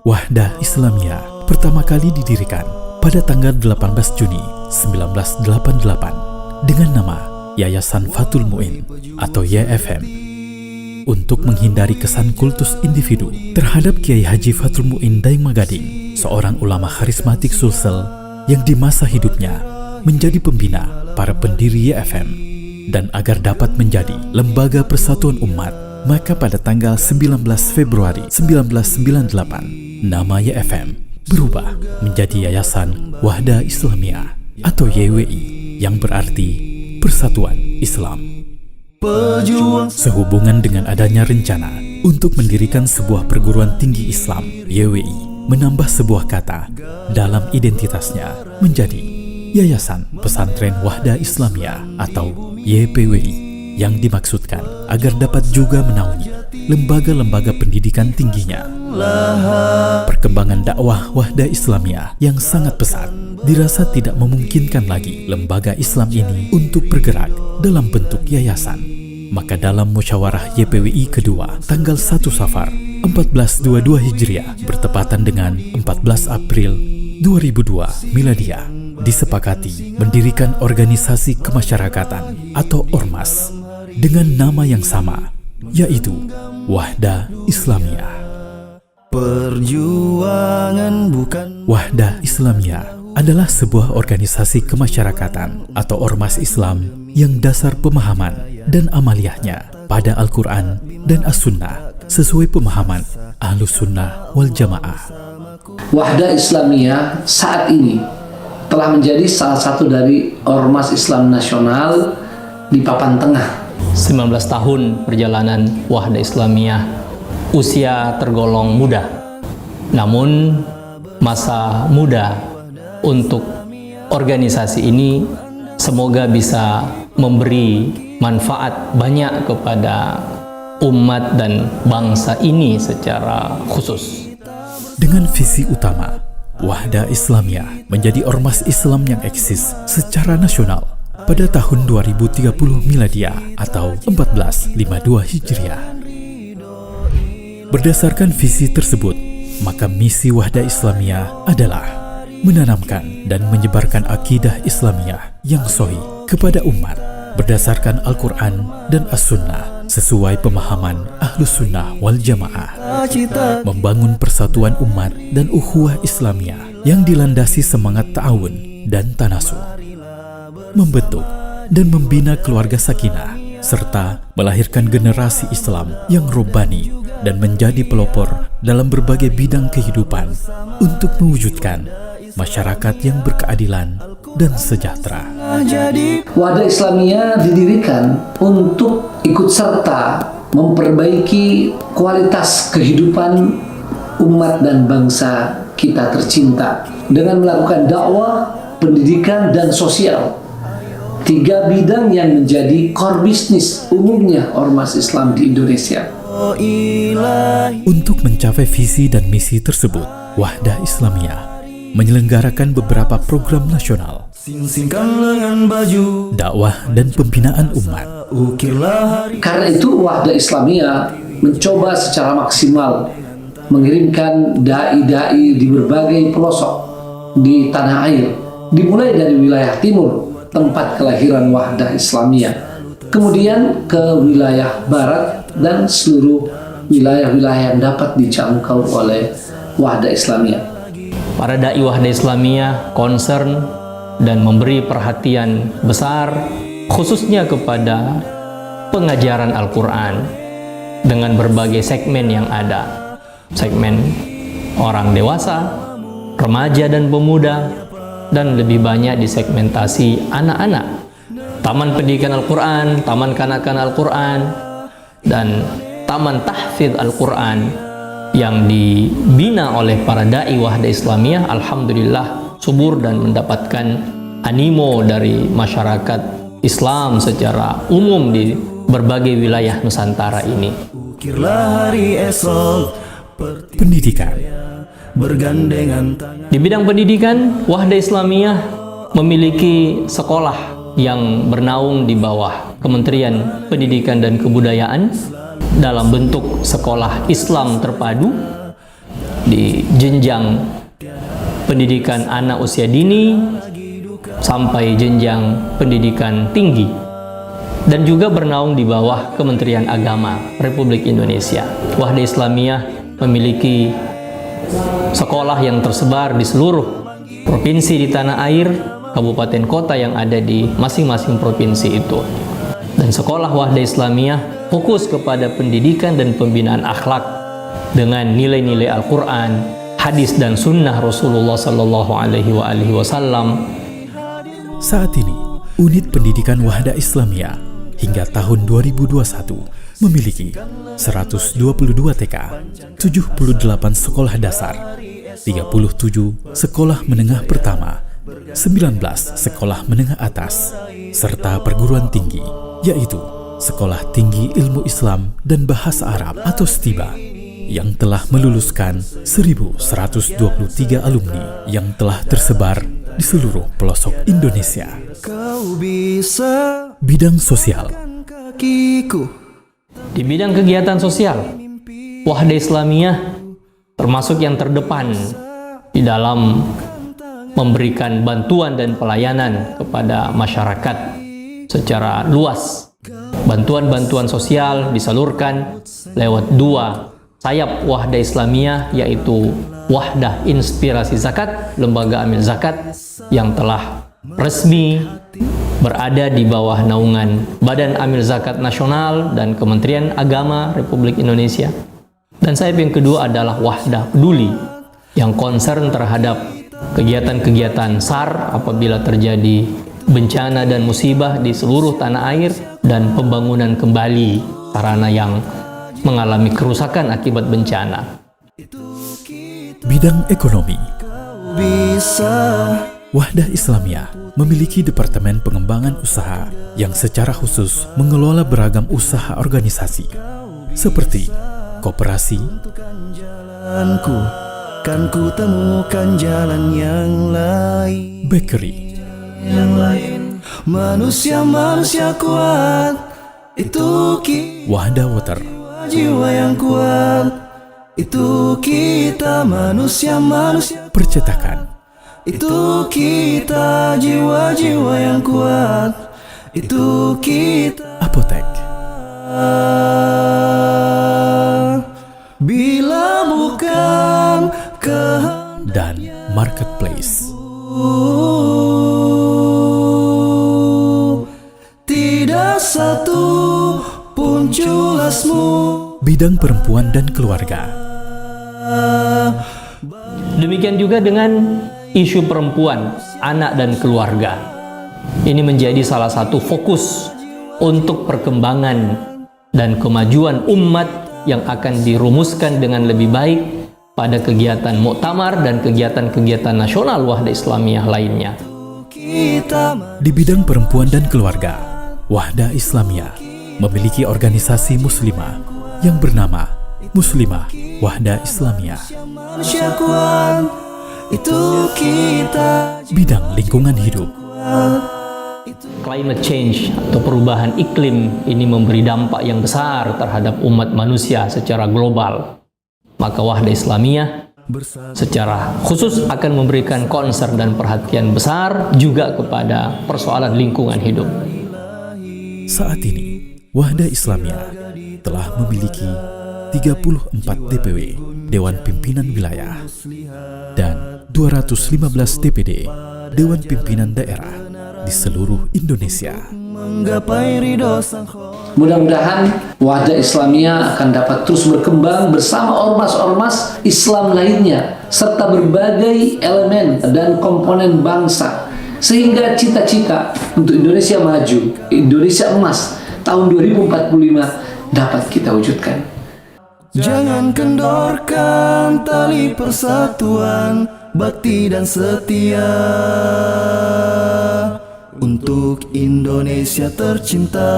Wahdah Islamiyah pertama kali didirikan pada tanggal 18 Juni 1988 dengan nama Yayasan Fathul Mu'in atau YFM untuk menghindari kesan kultus individu terhadap Kiai Haji Fathul Mu'in Daeng Magading, seorang ulama karismatik Sulsel yang di masa hidupnya menjadi pembina para pendiri YFM, dan agar dapat menjadi lembaga persatuan umat, maka pada tanggal 19 Februari 1998 nama YFM berubah menjadi Yayasan Wahdah Islamiyah atau YWI yang berarti Persatuan Islam. Sehubungan dengan adanya rencana untuk mendirikan sebuah perguruan tinggi Islam, YWI menambah sebuah kata dalam identitasnya menjadi Yayasan Pesantren Wahdah Islamiyah atau YPWI, yang dimaksudkan agar dapat juga menaungi lembaga-lembaga pendidikan tingginya. Perkembangan dakwah Wahdah Islamiyah yang sangat pesat dirasa tidak memungkinkan lagi lembaga Islam ini untuk bergerak dalam bentuk yayasan. Maka dalam musyawarah YPWI kedua tanggal 1 Safar 1422 Hijriah bertepatan dengan 14 April 2002 Miladiah, disepakati mendirikan organisasi kemasyarakatan atau Ormas dengan nama yang sama, yaitu Wahdah Islamiyah. Perjuangan bukan Wahdah Islamiyah adalah sebuah organisasi kemasyarakatan atau ormas Islam yang dasar pemahaman dan amaliyahnya pada Al-Quran dan As-Sunnah sesuai pemahaman Ahlus Sunnah wal Jamaah. Wahdah Islamiyah saat ini telah menjadi salah satu dari ormas Islam nasional di papan tengah. 19 tahun perjalanan Wahdah Islamiyah, usia tergolong muda. Namun masa muda untuk organisasi ini semoga bisa memberi manfaat banyak kepada umat dan bangsa ini secara khusus. Dengan visi utama, Wahdah Islamiyah menjadi ormas Islam yang eksis secara nasional pada tahun 2030 Miladiah atau 1452 Hijriah. Berdasarkan visi tersebut, maka misi Wahdah Islamiyah adalah menanamkan dan menyebarkan akidah Islamiyah yang sahih kepada umat berdasarkan Al-Quran dan As-Sunnah sesuai pemahaman Ahlus Sunnah wal Jamaah, membangun persatuan umat dan ukhuwah Islamiyah yang dilandasi semangat ta'awun dan tanasuh, membentuk dan membina keluarga sakinah, serta melahirkan generasi Islam yang robbani dan menjadi pelopor dalam berbagai bidang kehidupan untuk mewujudkan masyarakat yang berkeadilan dan sejahtera. Wahdah Islamiyah didirikan untuk ikut serta memperbaiki kualitas kehidupan umat dan bangsa kita tercinta dengan melakukan dakwah, pendidikan, dan sosial. 3 bidang yang menjadi core bisnis umumnya ormas Islam di Indonesia. Untuk mencapai visi dan misi tersebut, Wahdah Islamiyah menyelenggarakan beberapa program nasional, dakwah dan pembinaan umat. Karena itu Wahdah Islamiyah mencoba secara maksimal mengirimkan dai-dai di berbagai pelosok di tanah air, dimulai dari wilayah timur, tempat kelahiran Wahdah Islamiyah, kemudian ke wilayah barat dan seluruh wilayah-wilayah yang dapat dijangkau oleh Wahdah Islamiyah. Para dai Wahdah Islamiyah concern dan memberi perhatian besar khususnya kepada pengajaran Al-Quran dengan berbagai segmen yang ada. Segmen orang dewasa, remaja dan pemuda, dan lebih banyak disegmentasi anak-anak. Taman pendidikan Al-Quran, taman kanak-kanak Al-Quran, dan taman tahfidz Al-Quran yang dibina oleh para dai Wahdah Islamiyah, alhamdulillah subur dan mendapatkan animo dari masyarakat Islam secara umum di berbagai wilayah Nusantara ini. Pendidikan. Di bidang pendidikan, Wahdah Islamiyah memiliki sekolah yang bernaung di bawah Kementerian Pendidikan dan Kebudayaan dalam bentuk sekolah Islam terpadu di jenjang pendidikan anak usia dini sampai jenjang pendidikan tinggi, dan juga bernaung di bawah Kementerian Agama Republik Indonesia. Wahda Islamiyah memiliki sekolah yang tersebar di seluruh provinsi di tanah air, kabupaten kota yang ada di masing-masing provinsi itu. Dan sekolah Wahda Islamiyah fokus kepada pendidikan dan pembinaan akhlak dengan nilai-nilai Al-Quran, hadis dan sunnah Rasulullah Sallallahu Alaihi Wasallam. Saat ini, unit pendidikan Wahda Islamiyah hingga tahun 2021 memiliki 122 TK, 78 sekolah dasar, 37 sekolah menengah pertama, 19 sekolah menengah atas, serta perguruan tinggi, yaitu Sekolah Tinggi Ilmu Islam dan Bahasa Arab atau STIBA, yang telah meluluskan 1.123 alumni yang telah tersebar di seluruh pelosok Indonesia. Bidang sosial. Di bidang kegiatan sosial, Wahda Islamiyah termasuk yang terdepan di dalam memberikan bantuan dan pelayanan kepada masyarakat secara luas. Bantuan-bantuan sosial disalurkan lewat dua sayap Wahda Islamiyah, yaitu Wahdah Inspirasi Zakat, lembaga amil zakat yang telah resmi berada di bawah naungan Badan Amil Zakat Nasional dan Kementerian Agama Republik Indonesia. Dan sayap yang kedua adalah Wahdah Peduli yang concern terhadap kegiatan-kegiatan SAR apabila terjadi bencana dan musibah di seluruh tanah air dan pembangunan kembali sarana yang mengalami kerusakan akibat bencana. Bidang ekonomi. Wahda Islamiyah memiliki Departemen Pengembangan Usaha yang secara khusus mengelola beragam usaha organisasi seperti koperasi, kan ku temukan jalan yang lain, bakery, manusia kuat, itu Wahda Water, jiwa yang kuat, itu kita manusia percetakan, itu kita jiwa-jiwa yang kuat, itu kita apotek, bila bukan dan marketplace. Tidak satu pun culasmu. Bidang perempuan dan keluarga. Demikian juga dengan isu perempuan, anak dan keluarga. Ini menjadi salah satu fokus untuk perkembangan dan kemajuan umat yang akan dirumuskan dengan lebih baik pada kegiatan muktamar dan kegiatan-kegiatan nasional Wahda Islamiyah lainnya. Di bidang perempuan dan keluarga, Wahda Islamiyah memiliki organisasi muslimah yang bernama Muslimah Wahda Islamiyah. Bidang lingkungan hidup. Climate change atau perubahan iklim ini memberi dampak yang besar terhadap umat manusia secara global. Maka Wahda Islamiyah secara khusus akan memberikan concern dan perhatian besar juga kepada persoalan lingkungan hidup. Saat ini, Wahda Islamiyah telah memiliki 34 DPW, Dewan Pimpinan Wilayah, dan 215 DPD, Dewan Pimpinan Daerah di seluruh Indonesia. Mudah-mudahan Wahda Islamiyah akan dapat terus berkembang bersama ormas-ormas Islam lainnya serta berbagai elemen dan komponen bangsa, sehingga cita-cita untuk Indonesia maju, Indonesia emas tahun 2045 dapat kita wujudkan. Jangan kendorkan tali persatuan, bakti dan setia untuk Indonesia tercinta.